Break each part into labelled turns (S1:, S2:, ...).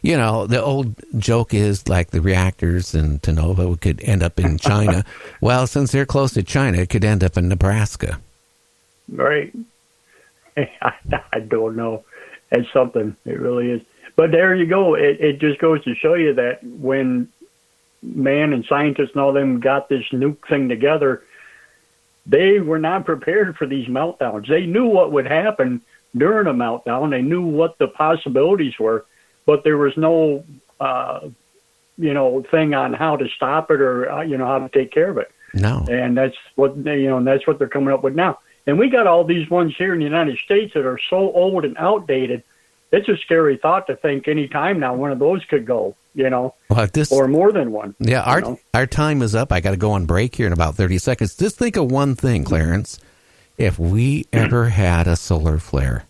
S1: The old joke is like the reactors in Ternova could end up in China. Well, since they're close to China, it could end up in Nebraska.
S2: Right. I don't know. It's something. It really is. But there you go. It just goes to show you that when man and scientists and all them got this nuke thing together, they were not prepared for these meltdowns. They knew what would happen during a meltdown. They knew what the possibilities were, but there was no, thing on how to stop it or, how to take care of it.
S1: No.
S2: And that's what that's what they're coming up with now. And we got all these ones here in the United States that are so old and outdated. It's a scary thought to think any time now one of those could go, or more than one.
S1: Yeah, our time is up. I got to go on break here in about 30 seconds. Just think of one thing, Clarence. If we ever had a solar flare,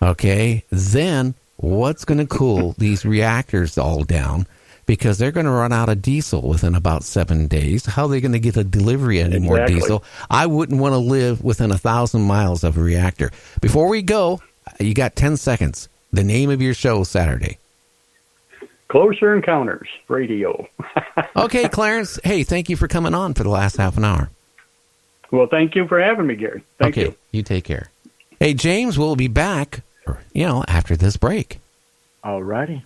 S1: okay, then what's going to cool these reactors all down? Because they're going to run out of diesel within about 7 days. How are they going to get a delivery of any more diesel? I wouldn't want to live within 1,000 miles of a reactor. Before we go, you got 10 seconds. The name of your show Saturday.
S2: Closer Encounters Radio.
S1: Okay, Clarence. Hey, thank you for coming on for the last half an hour.
S2: Well, thank you for having me, Gary. Thank you.
S1: You take care. Hey, James, we'll be back, after this break.
S2: All righty.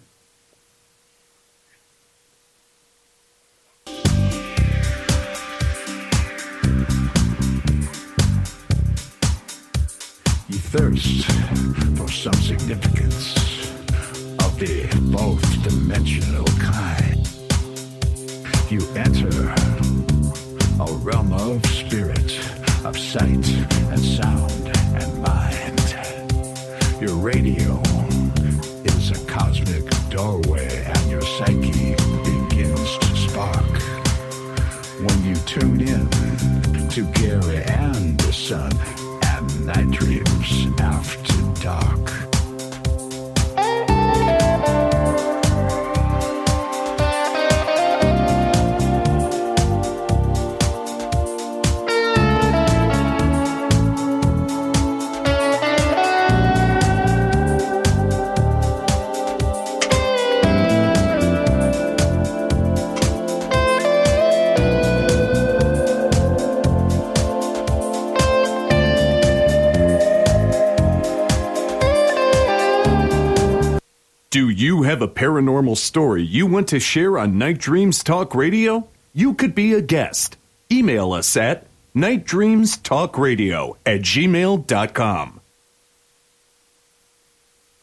S3: You thirst for some significance of the both dimensional kind. You enter a realm of spirit, of sight and sound and mind. Your radio is a cosmic doorway and your psyche begins to spark. When you tune in to Gary and the Sun and Night Dreams After Dark.
S4: Do you have a paranormal story you want to share on Night Dreams Talk Radio? You could be a guest. Email us at nightdreamstalkradio@gmail.com.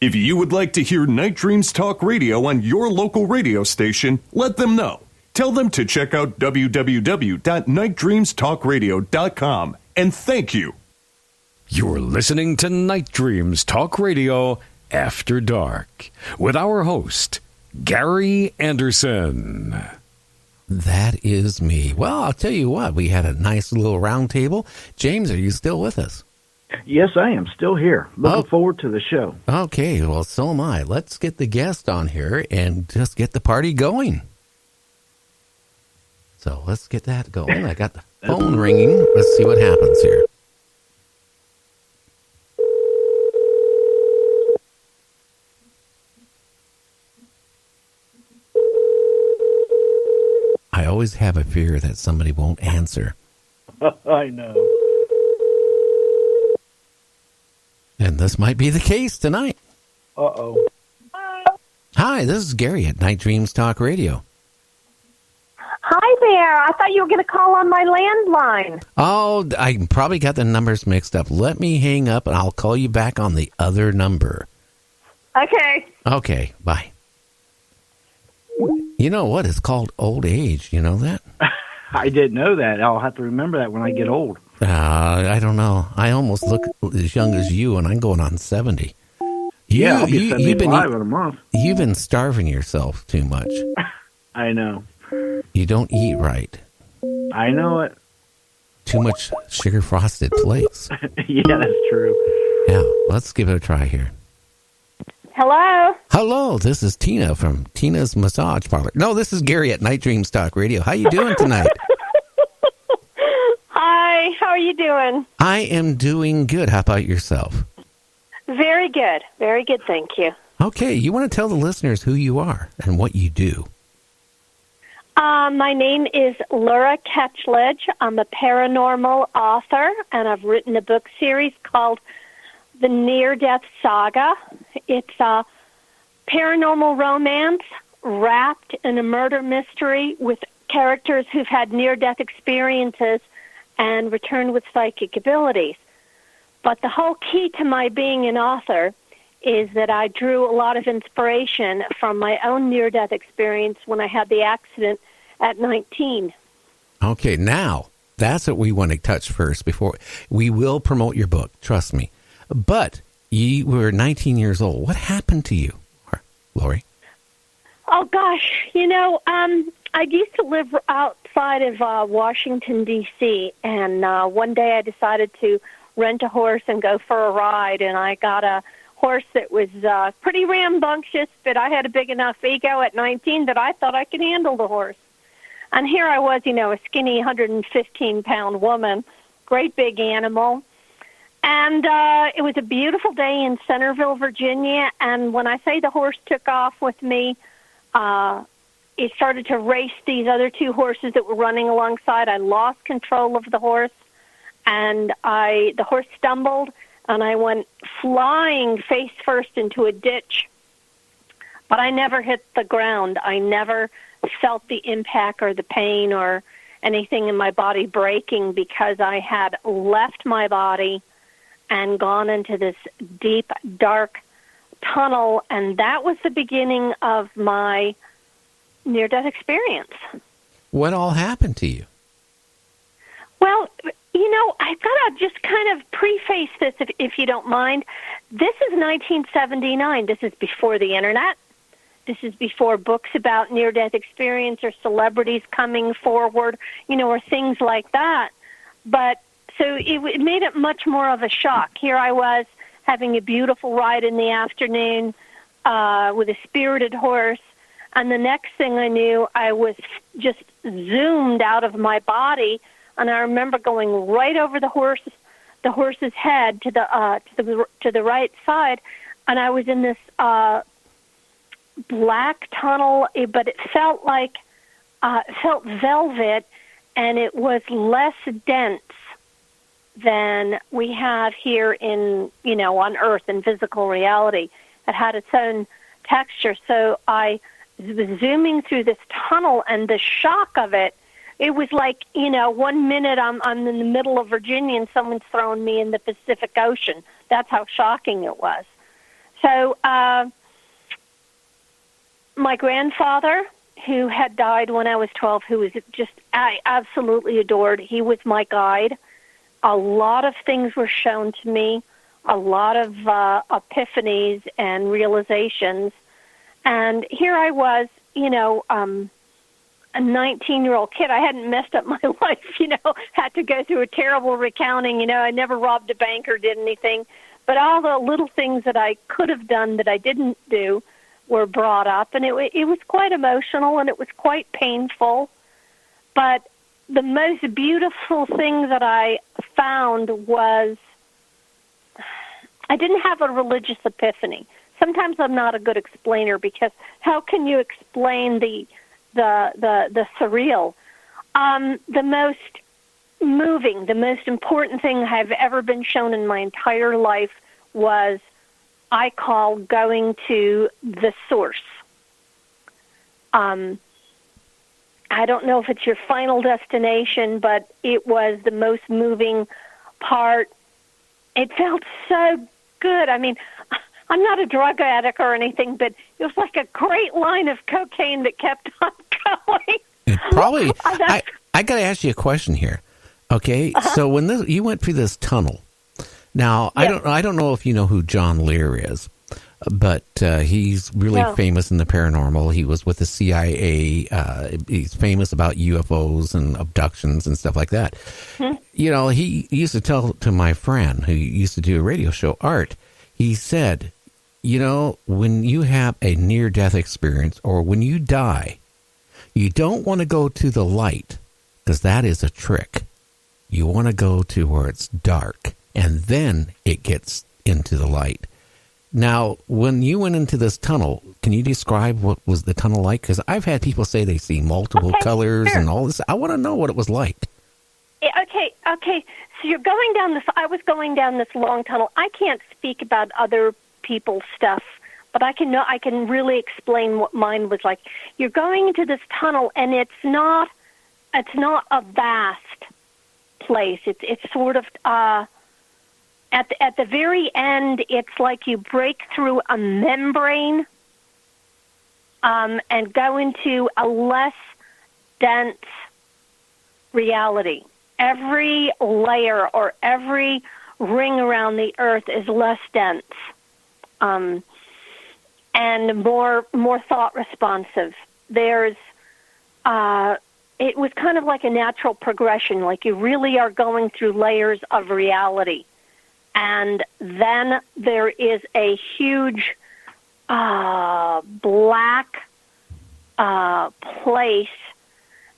S4: If you would like to hear Night Dreams Talk Radio on your local radio station, let them know. Tell them to check out www.nightdreamstalkradio.com, and thank you.
S5: You're listening to Night Dreams Talk Radio After Dark with our host, Gary Anderson.
S1: That is me. Well, I'll tell you what, we had a nice little round table. James, are you still with us?
S6: Yes, I am still here. Looking forward to the show.
S1: Okay, well, so am I. Let's get the guest on here and just get the party going. So let's get that going. I got the phone ringing. Let's see what happens here. I always have a fear that somebody won't answer.
S6: I know.
S1: And this might be the case tonight.
S6: Uh-oh.
S1: Hi, this is Gary at Night Dreams Talk Radio.
S7: Hi there. I thought you were going to call on my landline.
S1: Oh, I probably got the numbers mixed up. Let me hang up and I'll call you back on the other number.
S7: Okay.
S1: Okay, bye. You know what? It's called old age. You know that?
S6: I didn't know that. I'll have to remember that when I get old.
S1: I don't know. I almost look as young as you, and I'm going on 70.
S6: I'll be 75 in a month.
S1: You've been starving yourself too much.
S6: I know.
S1: You don't eat right.
S6: I know it.
S1: Too much sugar-frosted flakes.
S6: Yeah, that's true.
S1: Yeah, let's give it a try here.
S7: Hello?
S1: Hello, this is Tina from Tina's Massage Parlor. No, this is Gary at Night Dreams Talk Radio. How you doing tonight?
S7: Hi, how are you doing?
S1: I am doing good. How about yourself?
S7: Very good. Very good, thank you.
S1: Okay, you want to tell the listeners who you are and what you do.
S7: My name is Lura Ketchledge. I'm a paranormal author, and I've written a book series called The Near-Death Saga. It's a paranormal romance wrapped in a murder mystery with characters who've had near-death experiences and returned with psychic abilities. But the whole key to my being an author is that I drew a lot of inspiration from my own near-death experience when I had the accident at 19.
S1: Okay, now that's what we want to touch first before we will promote your book, trust me. But you were 19 years old. What happened to you, Lori?
S7: Oh, gosh. I used to live outside of Washington, D.C., and one day I decided to rent a horse and go for a ride, and I got a horse that was pretty rambunctious, but I had a big enough ego at 19 that I thought I could handle the horse. And here I was, a skinny 115-pound woman, great big animal. And it was a beautiful day in Centerville, Virginia, and when I say the horse took off with me, it started to race these other two horses that were running alongside. I lost control of the horse, and the horse stumbled, and I went flying face first into a ditch. But I never hit the ground. I never felt the impact or the pain or anything in my body breaking because I had left my body and gone into this deep, dark tunnel, and that was the beginning of my near-death experience.
S1: What all happened to you?
S7: Well, I've got to just kind of preface this, if you don't mind. This is 1979. This is before the Internet. This is before books about near-death experience or celebrities coming forward, or things like that. But so it made it much more of a shock. Here I was having a beautiful ride in the afternoon with a spirited horse, and the next thing I knew, I was just zoomed out of my body, and I remember going right over the horse's head to the right side, and I was in this black tunnel, but it felt like felt velvet, and it was less dense than we have here in on Earth in physical reality. It had its own texture. So I was zooming through this tunnel, and the shock of it was like 1 minute I'm in the middle of Virginia and someone's throwing me in the Pacific Ocean. That's how shocking it was. So my grandfather, who had died when I was 12, who was I absolutely adored. He was my guide. A lot of things were shown to me, a lot of epiphanies and realizations. And here I was, a 19-year-old kid. I hadn't messed up my life, had to go through a terrible recounting. I never robbed a bank or did anything. But all the little things that I could have done that I didn't do were brought up. And it was quite emotional, and it was quite painful. But the most beautiful thing that I found was I didn't have a religious epiphany. Sometimes I'm not a good explainer because how can you explain the surreal? The most moving, the most important thing I've ever been shown in my entire life was I call going to the source. I don't know if it's your final destination, but it was the most moving part. It felt so good. I mean, I'm not a drug addict or anything, but it was like a great line of cocaine that kept on going.
S1: Probably. I got to ask you a question here. Okay, so when you went through this tunnel, now yes. I don't know if you know who John Lear is, but he's really famous in the paranormal. He was with the CIA. He's famous about UFOs and abductions and stuff like that. Hmm. He used to tell to my friend who used to do a radio show, Art, he said, when you have a near-death experience or when you die, you don't want to go to the light because that is a trick. You want to go to where it's dark, and then it gets into the light. Now, when you went into this tunnel, can you describe what was the tunnel like? Because I've had people say they see multiple colors and all this. I want to know what it was like.
S7: Okay. So you're going down this. I was going down this long tunnel. I can't speak about other people's stuff, but I can really explain what mine was like. You're going into this tunnel, and it's not a vast place. It's sort of at the very end. It's like you break through a membrane and go into a less dense reality. Every layer or every ring around the earth is less dense and more thought responsive. There's it was kind of like a natural progression, like you really are going through layers of reality. And then there is a huge black place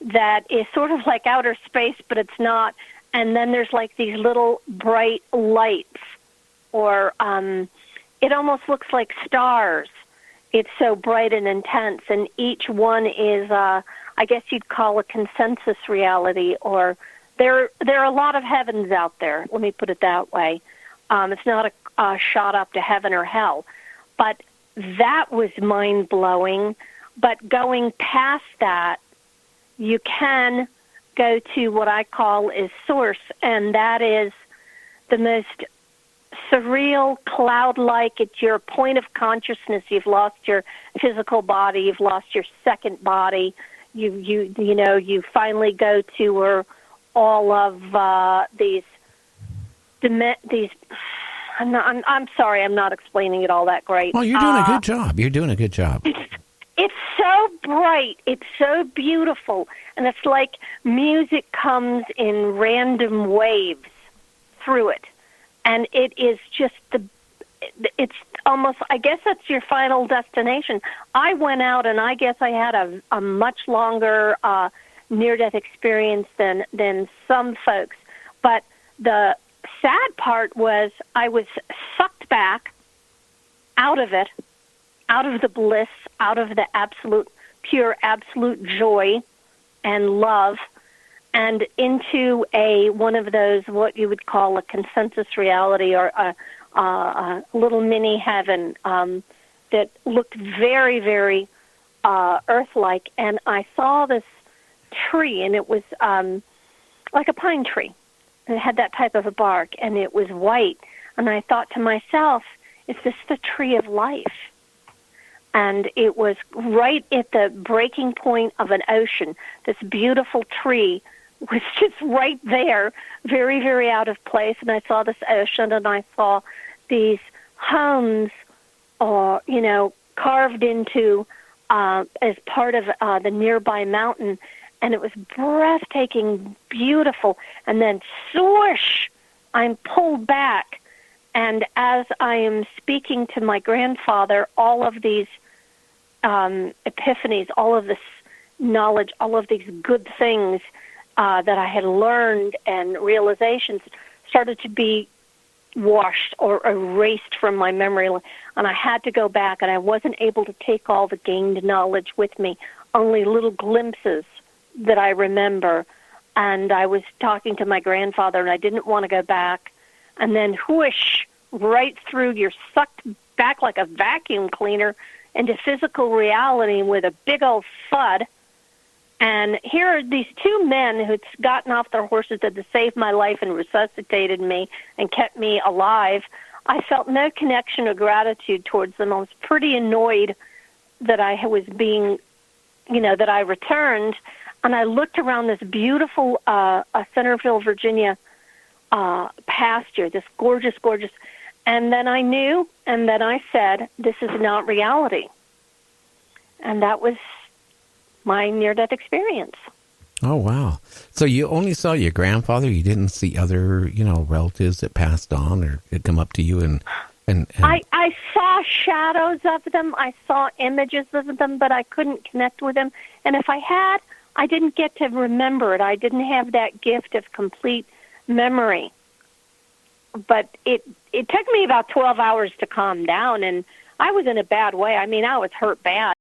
S7: that is sort of like outer space, but it's not. And then there's like these little bright lights, or it almost looks like stars. It's so bright and intense, and each one is, I guess you'd call a consensus reality, or there are a lot of heavens out there. Let me put it that way. It's not a shot up to heaven or hell, but that was mind-blowing. But going past that, you can go to what I call is source, and that is the most surreal, cloud-like. It's your point of consciousness. You've lost your physical body. You've lost your second body. You finally go to where all of these. I'm sorry, I'm not explaining it all that great.
S1: Well, you're doing a good job. You're doing a good job.
S7: It's so bright. It's so beautiful. And it's like music comes in random waves through it. And it is just it's almost, I guess that's your final destination. I went out and I guess I had a much longer near-death experience than some folks. But the sad part was I was sucked back out of it, out of the bliss, out of the pure absolute joy and love, and into one of those, what you would call a consensus reality, or a little mini heaven that looked very, very earth-like. And I saw this tree, and it was like a pine tree. And it had that type of a bark, and it was white. And I thought to myself, is this the tree of life? And it was right at the breaking point of an ocean. This beautiful tree was just right there, very, very out of place. And I saw this ocean, and I saw these homes, carved into as part of the nearby mountain. And it was breathtaking, beautiful. And then, swoosh, I'm pulled back. And as I am speaking to my grandfather, all of these epiphanies, all of this knowledge, all of these good things that I had learned and realizations started to be washed or erased from my memory. And I had to go back, and I wasn't able to take all the gained knowledge with me, only little glimpses that I remember. And I was talking to my grandfather, and I didn't want to go back. And then, whoosh, right through, you're sucked back like a vacuum cleaner into physical reality with a big old thud. And here are these two men who'd gotten off their horses to save my life and resuscitated me and kept me alive. I felt no connection or gratitude towards them. I was pretty annoyed that I was being, that I returned. And I looked around this beautiful Centerville, Virginia pasture, this gorgeous, gorgeous. And then I knew, and then I said, this is not reality. And that was my near-death experience.
S1: Oh, wow. So you only saw your grandfather? You didn't see other, relatives that passed on or had come up to you and
S7: I saw shadows of them. I saw images of them, but I couldn't connect with them. And if I had, I didn't get to remember it. I didn't have that gift of complete memory. but it took me about 12 hours to calm down, and I was in a bad way. I mean, I was hurt bad.